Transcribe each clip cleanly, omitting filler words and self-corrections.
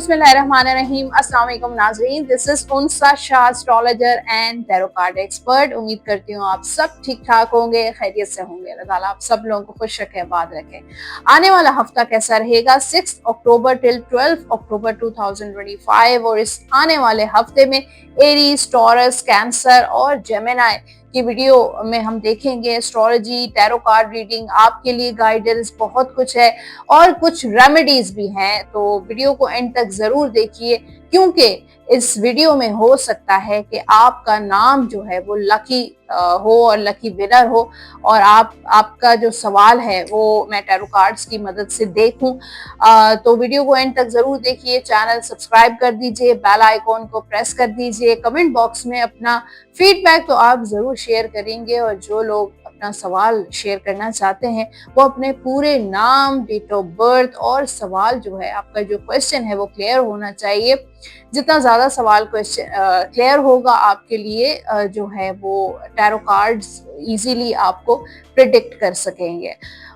बिस्मिल्लाहिर्रहमानिर्रहीम। अस्सलाम वालेकुम नाज़रीन, this is Unsa Shah, astrologer and tarot card expert. उम्मीद करती हूँ आप सब ठीक ठाक होंगे, खैरियत से होंगे। अल्लाह ताला आप सब लोगों को खुश रखे, आबाद रखे। आने वाला हफ्ता कैसा रहेगा 6 अक्टूबर टिल 12 अक्टूबर 2025, और इस आने वाले हफ्ते में एरीज, टॉरस, कैंसर और जेमिनी की वीडियो में हम देखेंगे एस्ट्रोलॉजी, टैरो कार्ड रीडिंग, आपके लिए गाइडेंस, बहुत कुछ है और कुछ रेमेडीज भी हैं। तो वीडियो को एंड तक जरूर देखिए, क्योंकि इस वीडियो में हो सकता है कि आपका नाम जो है वो लकी हो और लकी विनर हो, और आपका जो सवाल है वो मैं टैरो कार्ड्स की मदद से देखूं। तो वीडियो को एंड तक जरूर देखिए, चैनल सब्सक्राइब कर दीजिए, बेल आइकॉन को प्रेस कर दीजिए। कमेंट बॉक्स में अपना फीडबैक तो आप जरूर शेयर करेंगे, और जो लोग अपना सवाल शेयर करना चाहते हैं वो अपने पूरे नाम, डेट ऑफ बर्थ और सवाल जो है, आपका जो क्वेश्चन है वो क्लियर होना चाहिए। जितना ज्यादा सवाल क्वेश्चन क्लियर होगा आपके लिए जो है वो टैरो कार्ड्स इजीली आपको प्रिडिक्ट कर सकेंगे।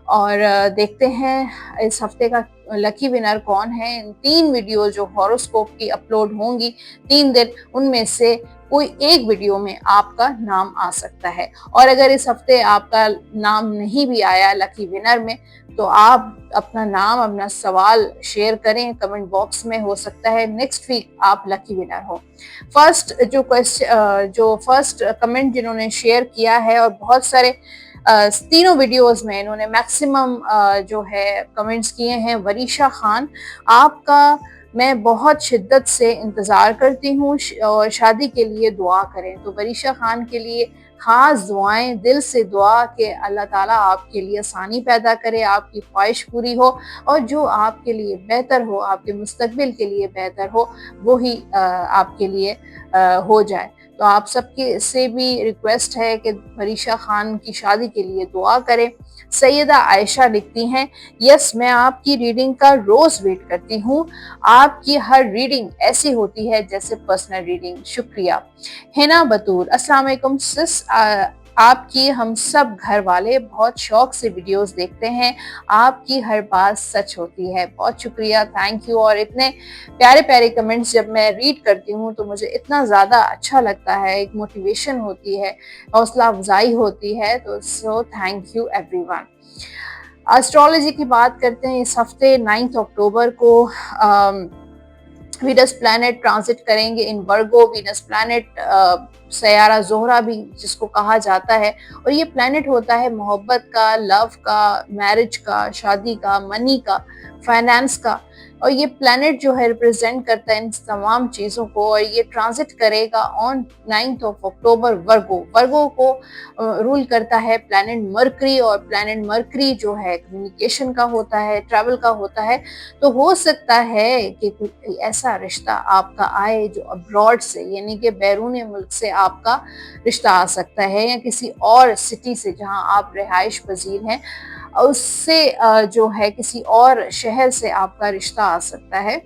और देखते हैं इस हफ्ते का लकी विनर कौन है। इन 3 वीडियो जो हॉरोस्कोप की अपलोड होंगी 3 दिन, उनमें से कोई एक वीडियो में आपका नाम आ सकता है। और अगर इस हफ्ते आपका नाम नहीं भी आया लकी विनर में, तो आप अपना नाम, अपना सवाल शेयर करें कमेंट बॉक्स में। हो सकता है नेक्स्ट वीक आप लकी विनर हो। जो फर्स्ट कमेंट जिन्होंने शेयर किया है, और बहुत सारे तीनों वीडियोस में इन्होंने मैक्सिमम जो है कमेंट्स किए हैं। वरीशा खान, आपका मैं बहुत शिद्दत से इंतज़ार करती हूँ और शादी के लिए दुआ करें। तो वरीशा खान के लिए खास दुआएं, दिल से दुआ कि अल्लाह ताला आपके लिए आसानी पैदा करे, आपकी ख्वाहिश पूरी हो, और जो आपके लिए बेहतर हो, आपके मुस्तकबिल के लिए बेहतर हो, वो ही आपके लिए हो जाए। तो आप सबके से भी रिक्वेस्ट है कि वरीशा खान की शादी के लिए दुआ करें। सैयदा आयशा लिखती हैं, यस मैं आपकी रीडिंग का रोज वेट करती हूँ। आपकी हर रीडिंग ऐसी होती है जैसे पर्सनल रीडिंग। शुक्रिया। हिना बतूल, अस्सलाम वालेकुम सिस, आपकी हम सब घर वाले बहुत शौक से वीडियोस देखते हैं, आपकी हर बात सच होती है। बहुत शुक्रिया, थैंक यू। और इतने प्यारे प्यारे कमेंट्स जब मैं रीड करती हूँ तो मुझे इतना ज़्यादा अच्छा लगता है, एक मोटिवेशन होती है, हौसला अफजाई होती है। तो so thank you everyone. Astrology की बात करते हैं। इस हफ्ते 9 अक्टूबर को वीनस प्लैनेट ट्रांजिट करेंगे इन वर्गो। वीनस प्लैनेट सयारा जोहरा भी जिसको कहा जाता है, और ये प्लैनेट होता है मोहब्बत का, लव का, मैरिज का, शादी का, मनी का, फाइनेंस का। और ये प्लैनेट जो है रिप्रेजेंट करता है इन तमाम चीज़ों को, और ये ट्रांजिट करेगा ऑन 9 अक्टूबर वर्गो। वर्गो को रूल करता है प्लैनेट मरकरी, और प्लैनेट मरकरी जो है कम्युनिकेशन का होता है, ट्रैवल का होता है। तो हो सकता है कि कोई ऐसा रिश्ता आपका आए जो अब्रॉड से, यानी कि बैरून मुल्क से आपका रिश्ता आ सकता है, या किसी और सिटी से जहां आप रिहाइश पजीर हैं उससे जो है किसी और शहर से आपका रिश्ता आ सकता है।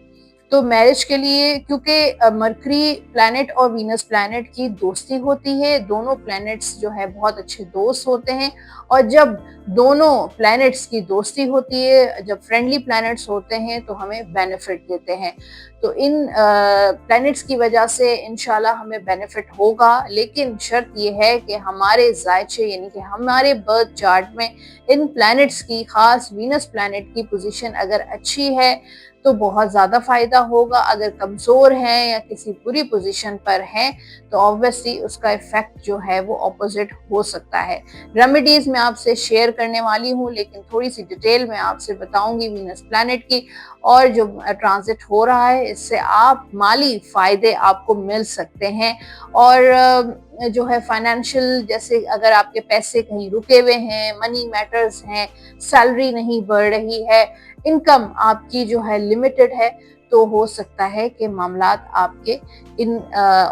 तो मैरिज के लिए, क्योंकि मरकरी प्लैनेट और वीनस प्लैनेट की दोस्ती होती है, दोनों प्लैनेट्स जो है बहुत अच्छे दोस्त होते हैं। और जब दोनों प्लैनेट्स की दोस्ती होती है, जब फ्रेंडली प्लैनेट्स होते हैं, तो हमें बेनिफिट देते हैं। तो इन प्लैनेट्स की वजह से इंशाल्लाह हमें बेनिफिट होगा, लेकिन शर्त यह है कि हमारे जायचे यानी कि हमारे बर्थ चार्ट में इन प्लैनेट्स की, खास वीनस प्लैनेट की पोजीशन अगर अच्छी है तो बहुत ज़्यादा फायदा होगा। अगर कमज़ोर हैं या किसी बुरी पोजीशन पर हैं तो ऑब्वियसली उसका इफेक्ट जो है वो ऑपोजिट हो सकता है। रेमेडीज मैं आपसे शेयर करने वाली हूँ, लेकिन थोड़ी सी डिटेल में आपसे बताऊंगी वीनस प्लैनेट की, और जो ट्रांजिट हो रहा है इससे आप माली फायदे आपको मिल सकते हैं। और जो है फाइनेंशियल, जैसे अगर आपके पैसे कहीं रुके हुए हैं, मनी मैटर्स हैं, सैलरी नहीं बढ़ रही है, इनकम आपकी जो है लिमिटेड है, तो हो सकता है कि मामलात आपके इन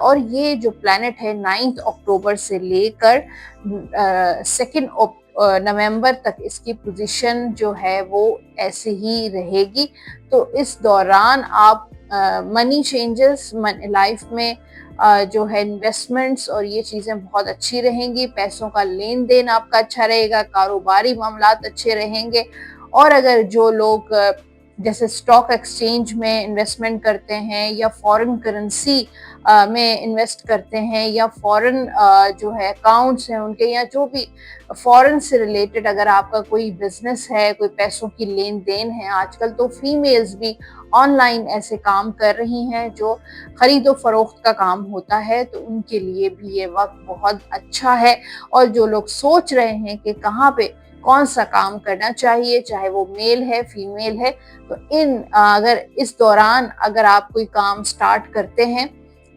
और ये जो प्लैनेट है 9 अक्टूबर से लेकर 2 नवंबर तक इसकी पोजीशन जो है वो ऐसे ही रहेगी। तो इस दौरान आप मनी चेंजेस लाइफ में जो है इन्वेस्टमेंट्स और ये चीज़ें बहुत अच्छी रहेंगी। पैसों का लेन देन आपका अच्छा रहेगा, कारोबारी मामलात अच्छे रहेंगे। और अगर जो लोग जैसे स्टॉक एक्सचेंज में इन्वेस्टमेंट करते हैं या फॉरेन करेंसी में इन्वेस्ट करते हैं या फॉरेन जो है अकाउंट्स हैं उनके, या जो भी फॉरेन से रिलेटेड अगर आपका कोई बिजनेस है, कोई पैसों की लेन देन है। आजकल तो फीमेल्स भी ऑनलाइन ऐसे काम कर रही हैं जो खरीदो फरोख्त का काम होता है, तो उनके लिए भी ये वक्त बहुत अच्छा है। और जो लोग सोच रहे हैं कि कहाँ पे कौन सा काम करना चाहिए, चाहे वो मेल है फीमेल है, तो अगर इस दौरान अगर आप कोई काम स्टार्ट करते हैं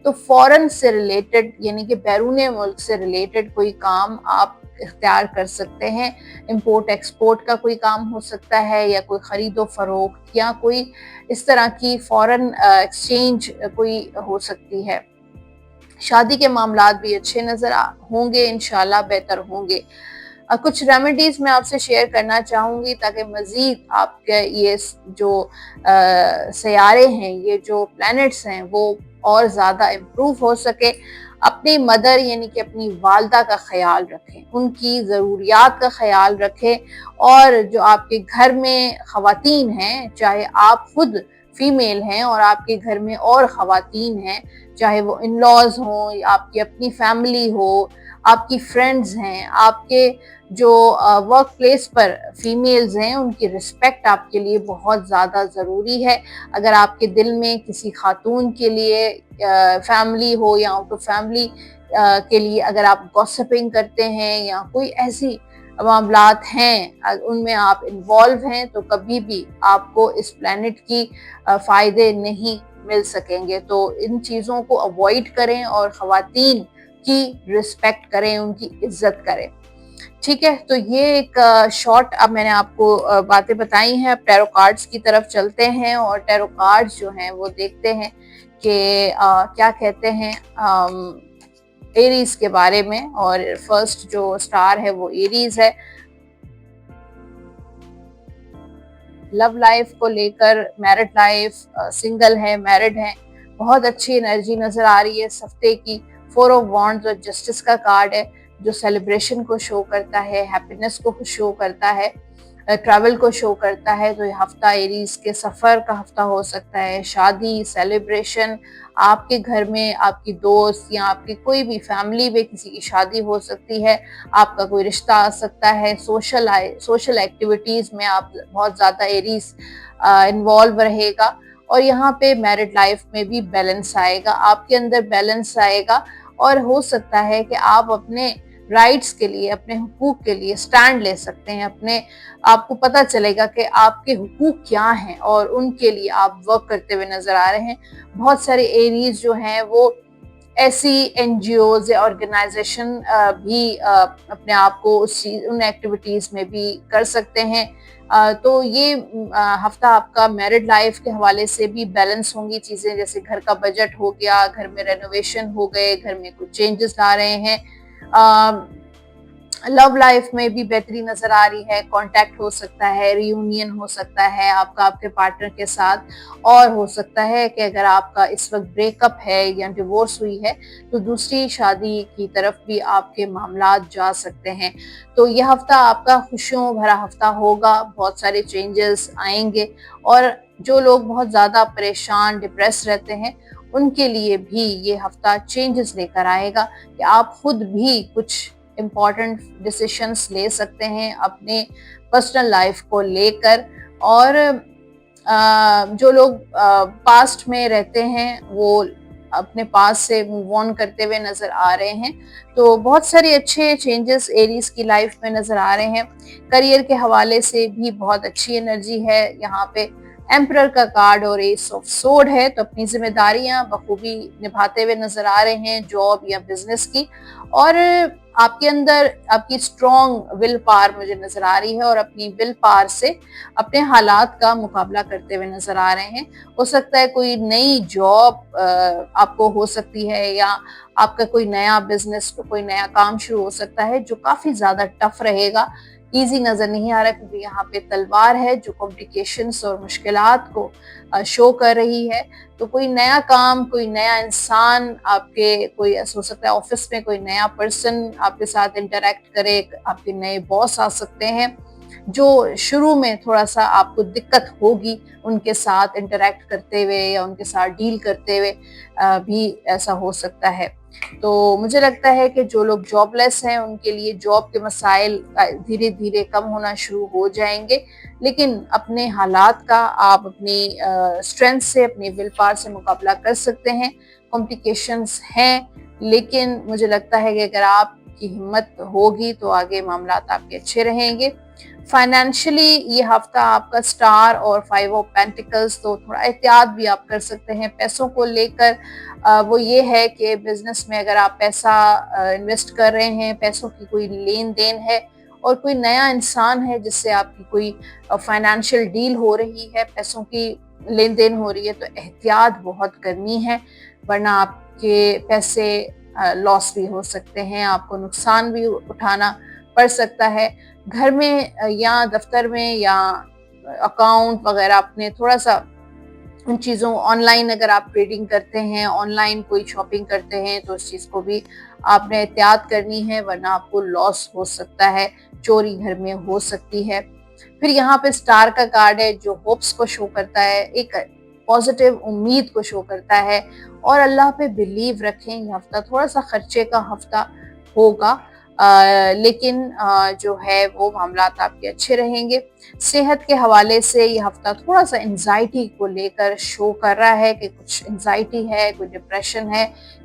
तो फॉरेन से रिलेटेड यानी कि बैरून मुल्क से रिलेटेड कोई काम आप इख्तियार कर सकते हैं। इंपोर्ट एक्सपोर्ट का कोई काम हो सकता है, या कोई खरीदो फरोख्त, या कोई इस तरह की फॉरेन एक्सचेंज कोई हो सकती है। शादी के मामलात भी अच्छे नजर होंगे, इंशाल्लाह बेहतर होंगे। कुछ रेमेडीज मैं आपसे शेयर करना चाहूंगी ताकि मजीद आपके ये जो सयारे हैं, ये जो प्लैनेट्स हैं, वो और ज़्यादा इम्प्रूव हो सके। अपनी मदर यानी कि अपनी वालदा का ख्याल रखें, उनकी ज़रूरियात का ख्याल रखें। और जो आपके घर में ख़वातीन हैं, चाहे आप खुद फीमेल हैं और आपके घर में और ख़वातीन हैं, चाहे वो इन लॉज हों या आपकी अपनी फैमिली हो, आपकी फ्रेंड्स हैं, आपके जो वर्क प्लेस पर फीमेल्स हैं, उनकी रिस्पेक्ट आपके लिए बहुत ज़्यादा ज़रूरी है। अगर आपके दिल में किसी खातून के लिए फैमिली हो या आउट ऑफ फैमिली के लिए अगर आप गॉसिपिंग करते हैं या कोई ऐसी मामलात हैं उनमें आप इन्वॉल्व हैं, तो कभी भी आपको इस प्लेनेट की फ़ायदे नहीं मिल सकेंगे। तो इन चीज़ों को अवॉइड करें और ख़वातीन की रिस्पेक्ट करें, उनकी इज्जत करें। ठीक है, तो ये एक शॉर्ट अब मैंने आपको बातें बताई हैं। अब टैरो कार्ड्स की तरफ चलते हैं और टैरो कार्ड्स जो हैं वो देखते हैं कि क्या कहते हैं एरीज के बारे में। और फर्स्ट जो स्टार है वो एरीज है। लव लाइफ को लेकर, मैरिड लाइफ, सिंगल है, मैरिड है, बहुत अच्छी एनर्जी नजर आ रही है इस हफ्ते की। 4 ऑफ वॉन्ड्स और जस्टिस का कार्ड है जो सेलिब्रेशन को शो करता है, हैप्पीनेस को शो करता है, ट्रैवल को शो करता है। तो ये हफ्ता एरीज के सफ़र का हफ्ता हो सकता है, शादी, सेलिब्रेशन, आपके घर में आपकी दोस्त या आपकी कोई भी फैमिली में किसी की शादी हो सकती है, आपका कोई रिश्ता आ सकता है, सोशल एक्टिविटीज़ में आप बहुत ज़्यादा एरीज इन्वॉल्व रहेगा। और यहाँ पे मैरिड लाइफ में भी बैलेंस आएगा, आपके अंदर बैलेंस आएगा। और हो सकता है कि आप अपने राइट्स के लिए, अपने हुकूक के लिए स्टैंड ले सकते हैं। आपको पता चलेगा कि आपके हुकूक क्या हैं और उनके लिए आप वर्क करते हुए नजर आ रहे हैं। बहुत सारे एरीज जो हैं वो ऐसी एनजीओज या ऑर्गेनाइजेशन भी अपने आप को उन एक्टिविटीज में भी कर सकते हैं। तो ये हफ्ता आपका मैरिड लाइफ के हवाले से भी बैलेंस होंगी चीज़ें, जैसे घर का बजट हो गया, घर में रेनोवेशन हो गए, घर में कुछ चेंजेस ला रहे हैं। लव लाइफ में भी बेहतरी नजर आ रही है, कांटेक्ट हो सकता है, रियूनियन हो सकता है आपका आपके पार्टनर के साथ। और हो सकता है कि अगर आपका इस वक्त ब्रेकअप है या डिवोर्स हुई है तो दूसरी शादी की तरफ भी आपके मामलात जा सकते हैं। तो यह हफ्ता आपका खुशियों भरा हफ्ता होगा, बहुत सारे चेंजेस आएंगे। और जो लोग बहुत ज़्यादा परेशान, डिप्रेस रहते हैं, उनके लिए भी ये हफ्ता चेंजेस लेकर आएगा कि आप खुद भी कुछ इम्पॉर्टेंट डिसीशंस ले सकते हैं अपने पर्सनल लाइफ को लेकर। और जो लोग पास्ट में रहते हैं वो अपने पास से मूव ऑन करते हुए नजर आ रहे हैं। तो बहुत सारे अच्छे चेंजेस एरीज की लाइफ में नजर आ रहे हैं। करियर के हवाले से भी बहुत अच्छी एनर्जी है। यहाँ पे एम्परर का कार्ड और एस ऑफ सोर्ड है, तो अपनी जिम्मेदारियां बखूबी निभाते हुए नजर आ रहे हैं जॉब या बिजनेस की। और आपके अंदर आपकी स्ट्रॉन्ग विल पावर मुझे नजर आ रही है और अपनी विल पावर से अपने हालात का मुकाबला करते हुए नजर आ रहे हैं। हो सकता है कोई नई जॉब आपको हो सकती है, या आपका कोई नया बिजनेस, कोई नया काम शुरू हो सकता है जो काफी ज्यादा टफ रहेगा, इजी नजर नहीं आ रहा, क्योंकि यहाँ पे तलवार है जो कॉम्प्लिकेशंस और मुश्किलात को शो कर रही है। तो कोई नया काम, कोई नया इंसान आपके, कोई हो सकता है ऑफिस में कोई नया पर्सन आपके साथ इंटरेक्ट करे, आपके नए बॉस आ सकते हैं। जो शुरू में थोड़ा सा आपको दिक्कत होगी उनके साथ इंटरेक्ट करते हुए या उनके साथ डील करते हुए भी ऐसा हो सकता है। तो मुझे लगता है कि जो लोग जॉबलेस हैं उनके लिए जॉब के मसाइल धीरे धीरे कम होना शुरू हो जाएंगे, लेकिन अपने हालात का आप अपनी स्ट्रेंथ से, अपनी विल पावर से मुकाबला कर सकते हैं। कॉम्प्लिकेशंस हैं, लेकिन मुझे लगता है कि अगर आपकी हिम्मत होगी तो आगे मामलात आपके अच्छे रहेंगे। फाइनेंशियली ये हफ्ता आपका स्टार और 5 ऑफ पेंटिकल्स, तो थोड़ा एहतियात भी आप कर सकते हैं पैसों को लेकर। वो ये है कि बिजनेस में अगर आप पैसा इन्वेस्ट कर रहे हैं, पैसों की कोई लेन देन है और कोई नया इंसान है जिससे आपकी कोई फाइनेंशियल डील हो रही है, पैसों की लेन देन हो रही है, तो एहतियात बहुत करनी है, वरना आपके पैसे लॉस भी हो सकते हैं, आपको नुकसान भी उठाना पड़ सकता है। घर में या दफ्तर में या अकाउंट वगैरह अपने थोड़ा सा उन चीज़ों, ऑनलाइन अगर आप ट्रेडिंग करते हैं, ऑनलाइन कोई शॉपिंग करते हैं, तो उस चीज़ को भी आपने एहतियात करनी है, वरना आपको लॉस हो सकता है, चोरी घर में हो सकती है। फिर यहाँ पे स्टार का कार्ड है जो होप्स को शो करता है, एक पॉजिटिव उम्मीद को शो करता है, और अल्लाह पे बिलीव रखें। ये हफ्ता थोड़ा सा खर्चे का हफ्ता होगा, लेकिन जो है वो मामलात आपके अच्छे रहेंगे। सेहत के हवाले से ये हफ्ता थोड़ा सा एंजाइटी को लेकर शो कर रहा है कि कुछ एंजाइटी है, कोई डिप्रेशन है,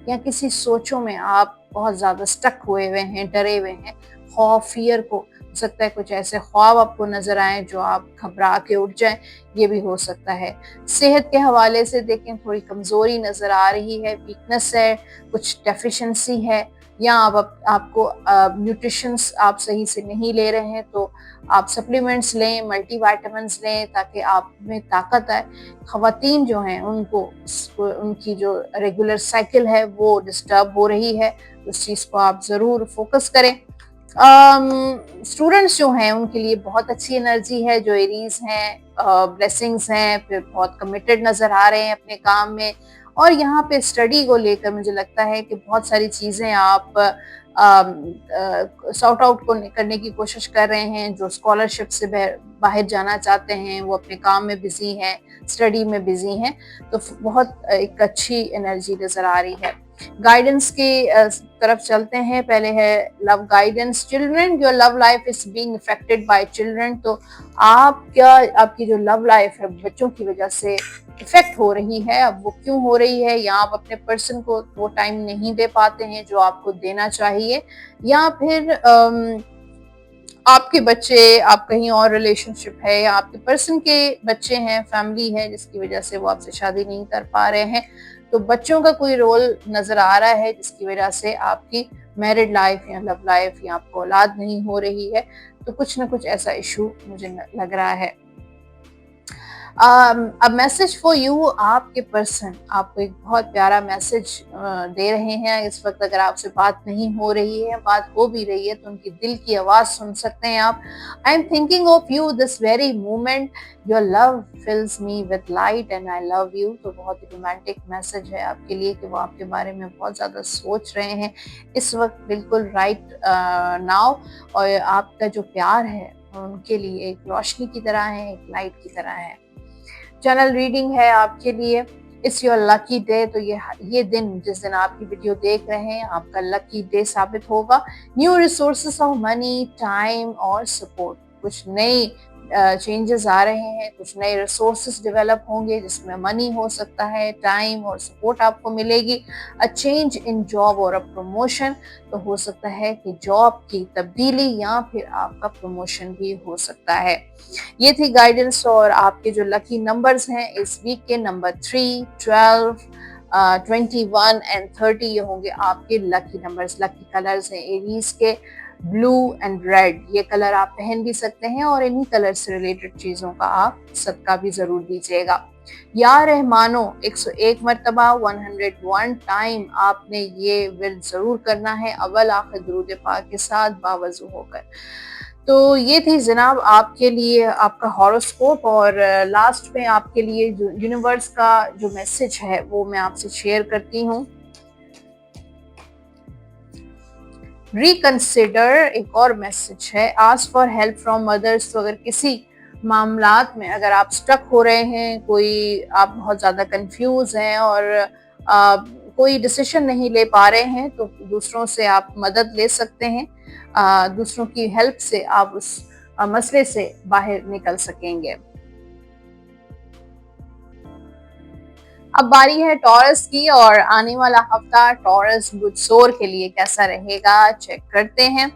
या किसी सोचों में आप बहुत ज़्यादा स्टक हुए हुए हैं, डरे हुए हैं, खौफ, फियर को हो सकता है, कुछ ऐसे ख्वाब आपको नजर आए जो आप घबरा के उठ जाएं, ये भी हो सकता है। सेहत के हवाले से देखें, थोड़ी कमजोरी नजर आ रही है, वीकनेस है, कुछ डेफिशिएंसी है, या आपको न्यूट्रिशंस आप सही से नहीं ले रहे हैं, तो आप सप्लीमेंट्स लें, मल्टीविटामिन्स लें, ताकि आप में ताकत आए। ख़वातीन जो हैं उनको उनकी जो रेगुलर साइकिल है वो डिस्टर्ब हो रही है, उस चीज़ को आप ज़रूर फोकस करें। स्टूडेंट्स जो हैं उनके लिए बहुत अच्छी एनर्जी है, जो एरीज हैं, ब्लेसिंग्स हैं, फिर बहुत कमिटेड नज़र आ रहे हैं अपने काम में, और यहाँ पे स्टडी को लेकर मुझे लगता है कि बहुत सारी चीज़ें आप सॉर्ट आउट करने की कोशिश कर रहे हैं। जो स्कॉलरशिप से बाहर जाना चाहते हैं वो अपने काम में बिजी हैं, स्टडी में बिजी हैं, तो बहुत एक अच्छी एनर्जी नज़र आ रही है। गाइडेंस की तरफ चलते हैं। पहले है love guidance. Children, your love life is being affected by children. तो आपकी जो लव लाइफ है बच्चों की वजह से इफेक्ट हो रही है। अब वो क्यों हो रही है? या आप अपने पर्सन को वो टाइम नहीं दे पाते हैं जो आपको देना चाहिए, या फिर आपके बच्चे, आप कहीं और रिलेशनशिप है, या आपके पर्सन के बच्चे हैं, फैमिली है, जिसकी वजह से वो आपसे शादी नहीं कर पा रहे हैं। तो बच्चों का कोई रोल नजर आ रहा है जिसकी वजह से आपकी मैरिड लाइफ या लव लाइफ या आपको औलाद नहीं हो रही है। तो कुछ ना कुछ ऐसा इशू मुझे लग रहा है। अब मैसेज फॉर यू, आपके पर्सन आपको एक बहुत प्यारा मैसेज दे रहे हैं इस वक्त। अगर आपसे बात नहीं हो रही है, बात हो भी रही है, तो उनकी दिल की आवाज सुन सकते हैं आप। I am thinking of you this very moment, your love fills me with light and I love you. तो बहुत ही रोमांटिक मैसेज है आपके लिए कि वो आपके बारे में बहुत ज्यादा सोच रहे हैं इस वक्त, बिल्कुल राइट नाउ। और आपका जो प्यार है उनके लिए एक रोशनी की तरह है, एक लाइट की तरह है। चैनल रीडिंग है आपके लिए, इट्स योर लकी डे। तो ये दिन, जिस दिन आप ये वीडियो देख रहे हैं, आपका लकी डे साबित होगा। New resources of money, time और सपोर्ट, कुछ नई चेंजेस आ रहे हैं, कुछ नए रिसोर्सेस डेवलप होंगे जिसमें मनी हो सकता है, टाइम और सपोर्ट आपको मिलेगी। अ चेंज इन जॉब और अ प्रमोशन, तो हो सकता है कि जॉब की तब्दीली या फिर आपका प्रमोशन भी हो सकता है। ये थी गाइडेंस। और आपके जो लकी नंबर्स हैं इस वीक के, नंबर 3, 12, 21 एंड 30, ये होंगे आपके लकी नंबर्स। लकी कलर्स हैं एरीज के ब्लू एंड रेड, ये कलर आप पहन भी सकते हैं, और इन्हीं कलर से रिलेटेड चीजों का आप सदका भी जरूर दीजिएगा। या रहमानो 101 मरतबा, 101 टाइम आपने ये विल जरूर करना है, अव्वल आखिर दुरूद पाक के साथ बावजू होकर। तो ये थी जनाब आपके लिए आपका हॉरोस्कोप। और लास्ट में आपके लिए जो यूनिवर्स का जो मैसेज है वो मैं आपसे शेयर करती हूँ। रिकंसिडर एक और मैसेज है, ask for help from others. तो अगर किसी मामलात में अगर आप स्टक हो रहे हैं, कोई आप बहुत ज़्यादा कंफ्यूज हैं और कोई डिसीजन नहीं ले पा रहे हैं, तो दूसरों से आप मदद ले सकते हैं। दूसरों की हेल्प से आप उस मसले से बाहर निकल सकेंगे। अब बारी है टॉरस की, और आने वाला हफ्ता टॉरस गुड सोर के लिए कैसा रहेगा चेक करते हैं।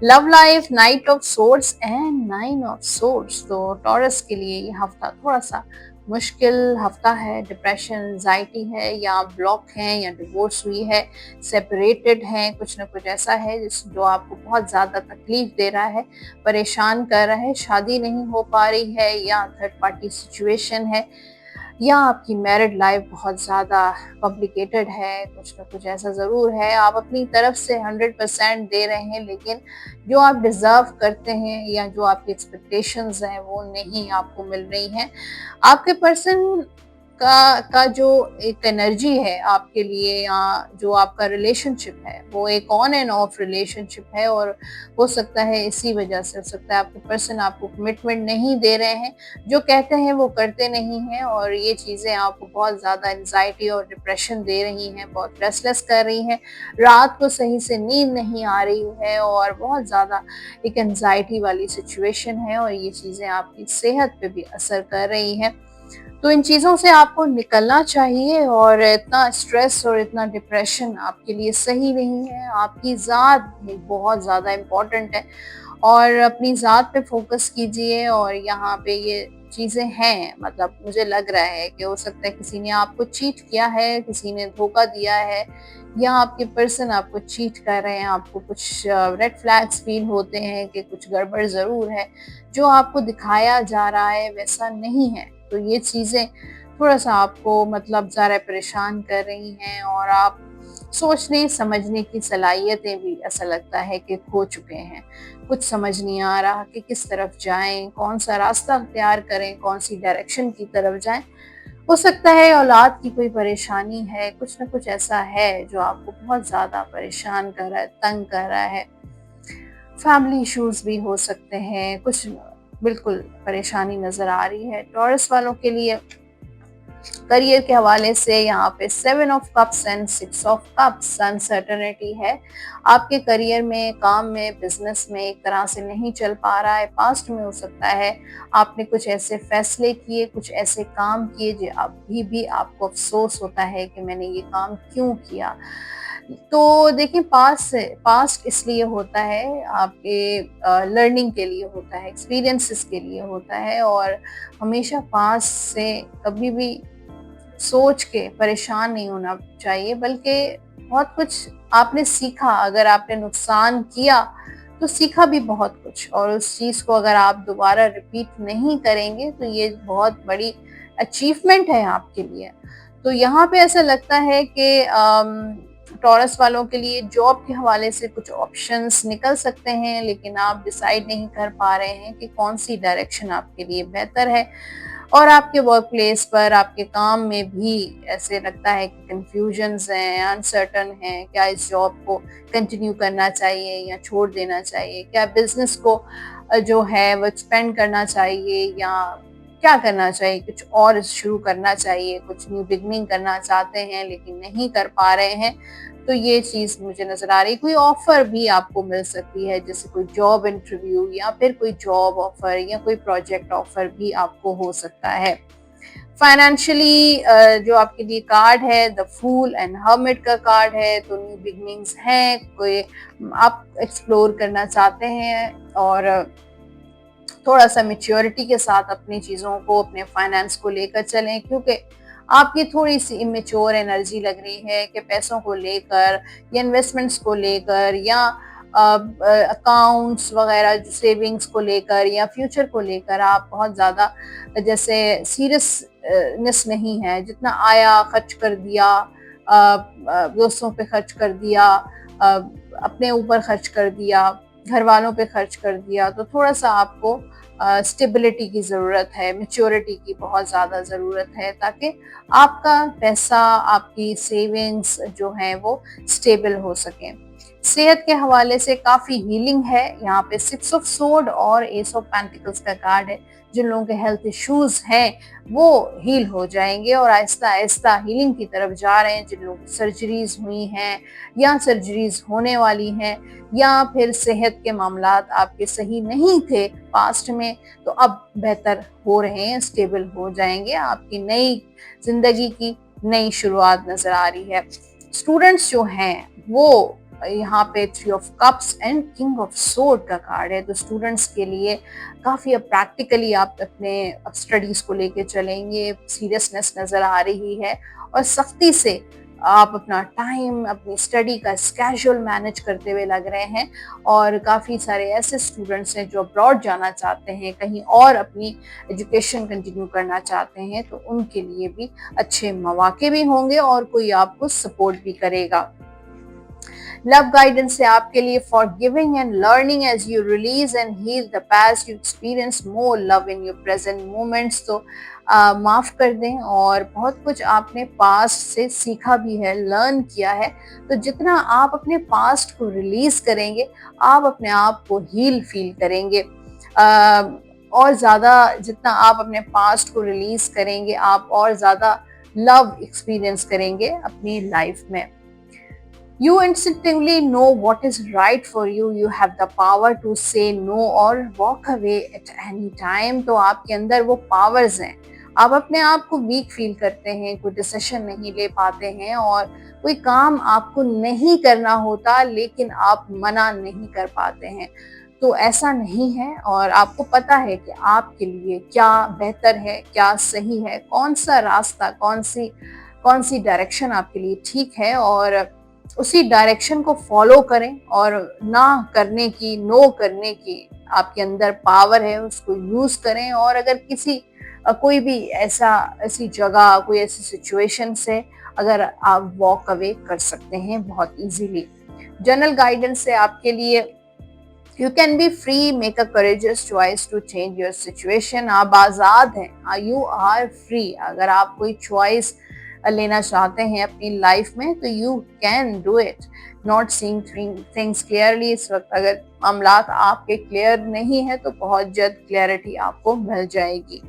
Love life, night of source and nine of source. तो टॉरस के लिए ये हफ्ता थोड़ा सा मुश्किल हफ्ता है। डिप्रेशन, एंजाइटी है, या ब्लॉक है, या डिवोर्स हुई है, सेपरेटेड है, कुछ ना कुछ ऐसा है जो आपको बहुत ज्यादा तकलीफ दे रहा है, परेशान कर रहा है। शादी नहीं हो पा रही है, या थर्ड पार्टी सिचुएशन है, या आपकी मैरिड लाइफ बहुत ज़्यादा कॉम्प्लिकेटेड है। कुछ ना कुछ ऐसा ज़रूर है, आप अपनी तरफ से 100% दे रहे हैं, लेकिन जो आप डिज़र्व करते हैं या जो आपकी एक्सपेक्टेशंस हैं वो नहीं आपको मिल रही हैं। आपके पर्सन का जो एक एनर्जी है आपके लिए, या जो आपका रिलेशनशिप है, वो एक ऑन एंड ऑफ रिलेशनशिप है, और हो सकता है इसी वजह से, हो सकता है आपके पर्सन आपको कमिटमेंट नहीं दे रहे हैं, जो कहते हैं वो करते नहीं हैं, और ये चीज़ें आपको बहुत ज़्यादा एंजाइटी और डिप्रेशन दे रही हैं, बहुत रेस्टलेस कर रही हैं, रात को सही से नींद नहीं आ रही है, और बहुत ज़्यादा एक एंजाइटी वाली सिचुएशन है, और ये चीज़ें आपकी सेहत पे भी असर कर रही हैं। तो इन चीज़ों से आपको निकलना चाहिए, और इतना स्ट्रेस और इतना डिप्रेशन आपके लिए सही नहीं है। आपकी ज़ात भी बहुत ज़्यादा इम्पोर्टेंट है, और अपनी ज़ात पे फोकस कीजिए। और यहाँ पे ये चीज़ें हैं, मतलब मुझे लग रहा है कि हो सकता है किसी ने आपको चीट किया है, किसी ने धोखा दिया है, या आपके पर्सन आपको चीट कर रहे हैं। आपको कुछ रेड फ्लैग्स फील होते हैं कि कुछ गड़बड़ ज़रूर है, जो आपको दिखाया जा रहा है वैसा नहीं है। तो ये चीज़ें थोड़ा-सा आपको मतलब ज़्यादा परेशान कर रही हैं, और आप सोचने समझने की सलाहियतें भी ऐसा लगता है कि खो चुके हैं। कुछ समझ नहीं आ रहा कि किस तरफ जाएँ, कौन-सा रास्ता अख्तियार करें, कौन-सी डायरेक्शन की तरफ जाएँ। हो सकता है औलाद की कोई परेशानी है, कुछ न कुछ ऐसा है जो आपको बहुत ज़्यादा परेशान कर रहा है, तंग कर रहा है। फैमिली इश्यूज़ भी हो सकते हैं, कुछ बिल्कुल परेशानी नज़र आ रही है। टॉरस वालों के लिए करियर के हवाले से यहाँ पे 7 of cups and 6 of cups uncertainty है। आपके करियर में, काम में, बिजनेस में एक तरह से नहीं चल पा रहा है। पास्ट में हो सकता है आपने कुछ ऐसे फैसले किए, कुछ ऐसे काम किए जो अभी भी आपको अफसोस होता है कि मैंने ये काम क्यों किया। तो देखिए, पास्ट इसलिए होता है, आपके लर्निंग के लिए होता है, एक्सपीरियंसेस के लिए होता है, और हमेशा पास्ट से कभी भी सोच के परेशान नहीं होना चाहिए, बल्कि बहुत कुछ आपने सीखा। अगर आपने नुकसान किया तो सीखा भी बहुत कुछ, और उस चीज़ को अगर आप दोबारा रिपीट नहीं करेंगे तो ये बहुत बड़ी अचीवमेंट है आपके लिए। तो यहाँ पे ऐसा लगता है कि टॉरस वालों के लिए जॉब के हवाले से कुछ ऑप्शंस निकल सकते हैं, लेकिन आप डिसाइड नहीं कर पा रहे हैं कि कौन सी डायरेक्शन आपके लिए बेहतर है। और आपके वर्क प्लेस पर, आपके काम में भी ऐसे लगता है कि कंफ्यूजन्स हैं, अनसर्टन हैं। क्या इस जॉब को कंटिन्यू करना चाहिए या छोड़ देना चाहिए? क्या बिजनेस को जो है वो एक्सपेंड करना चाहिए, या क्या करना चाहिए? कुछ और शुरू करना चाहिए, कुछ न्यू बिगनिंग करना चाहते हैं लेकिन नहीं कर पा रहे हैं। तो ये चीज़ मुझे नज़र आ रही है। कोई ऑफ़र भी आपको मिल सकती है, जैसे कोई जॉब इंटरव्यू, या फिर कोई जॉब ऑफ़र, या कोई प्रोजेक्ट ऑफ़र भी आपको हो सकता है। फाइनेंशियली जो आपके लिए कार्ड है, द फूल एंड हर्मिट का कार्ड है, तो न्यू बिगनिंग्स हैं, कोई आप एक्सप्लोर करना चाहते हैं, और थोड़ा-सा मैच्योरिटी के साथ अपनी चीज़ों को, अपने फाइनेंस को लेकर चलें, क्योंकि आपकी थोड़ी-सी इमैच्योर एनर्जी लग रही है कि पैसों को लेकर, या इन्वेस्टमेंट्स को लेकर, या अकाउंट्स वगैरह सेविंग्स को लेकर, या फ्यूचर को लेकर आप बहुत ज़्यादा जैसे सीरियसनेस नहीं है। जितना आया खर्च कर दिया, दोस्तों पे खर्च कर दिया, अ, अपने ऊपर खर्च कर दिया, घर वालों पे खर्च कर दिया। तो थोड़ा-सा आपको स्टेबिलिटी की ज़रूरत है, मैच्योरिटी की बहुत ज़्यादा ज़रूरत है, ताकि आपका पैसा, आपकी सेविंग्स जो हैं वो स्टेबल हो सकें। सेहत के हवाले से काफ़ी हीलिंग है। यहाँ पे 6 ऑफ सोर्ड और एस ऑफ पेंटिकल्स का कार्ड है। जिन लोगों के हेल्थ इश्यूज हैं वो हील हो जाएंगे और आहिस्ता आहिस्ता हीलिंग की तरफ जा रहे हैं। जिन लोगों की सर्जरीज हुई हैं या सर्जरीज होने वाली हैं या फिर सेहत के मामलात आपके सही नहीं थे पास्ट में, तो अब बेहतर हो रहे हैं, स्टेबल हो जाएंगे। आपकी नई जिंदगी की नई शुरुआत नजर आ रही है। स्टूडेंट्स जो हैं वो यहाँ पे 3 of cups and king of sword का कार्ड है। तो स्टूडेंट्स के लिए काफ़ी अब प्रैक्टिकली आप अपने अब स्टडीज़ को लेके चलेंगे, सीरियसनेस नज़र आ रही है और सख्ती से आप अपना टाइम, अपनी स्टडी का स्केड्यूल मैनेज करते हुए लग रहे हैं। और काफ़ी सारे ऐसे स्टूडेंट्स हैं जो अब्रॉड जाना चाहते हैं, कहीं और अपनी एजुकेशन कंटिन्यू करना चाहते हैं, तो उनके लिए भी अच्छे मौके भी होंगे और कोई आपको सपोर्ट भी करेगा। लव गाइडेंस है आपके लिए for giving and learning as you release and heal the past, you experience more love in your present moments. तो माफ कर दें और बहुत कुछ आपने पास्ट से सीखा भी है, लर्न किया है। तो जितना आप अपने पास्ट को रिलीज करेंगे आप अपने आप को हील फील करेंगे। और ज़्यादा जितना आप अपने पास्ट को रिलीज करेंगे आप और ज़्यादा लव एक्सपीरियंस करेंगे अपनी लाइफ में। You instinctively know what is right for you. You have the power to say no or walk away at any time. तो आपके अंदर वो पावर्स हैं। आप अपने आप को वीक फील करते हैं, कोई डिसीजन नहीं ले पाते हैं और कोई काम आपको नहीं करना होता लेकिन आप मना नहीं कर पाते हैं। तो ऐसा नहीं है और आपको पता है कि आपके लिए क्या बेहतर है, क्या सही है, कौन सा रास्ता, कौन सी डायरेक्शन आपके लिए ठीक है और उसी डायरेक्शन को फॉलो करें। और ना करने की, नो करने की आपके अंदर पावर है, उसको यूज करें। और अगर कोई भी ऐसी जगह, कोई ऐसी सिचुएशन से अगर आप वॉक अवे कर सकते हैं बहुत इजीली। जनरल गाइडेंस से आपके लिए you can be free, make a courageous choice to change your situation. आप आज़ाद हैं, यू आर फ्री। अगर आप कोई चॉइस लेना चाहते हैं अपनी लाइफ में तो you can do it. Not seeing things clearly, इस वक्त अगर मामलात आपके क्लियर नहीं है तो बहुत जल्द क्लैरिटी आपको मिल जाएगी।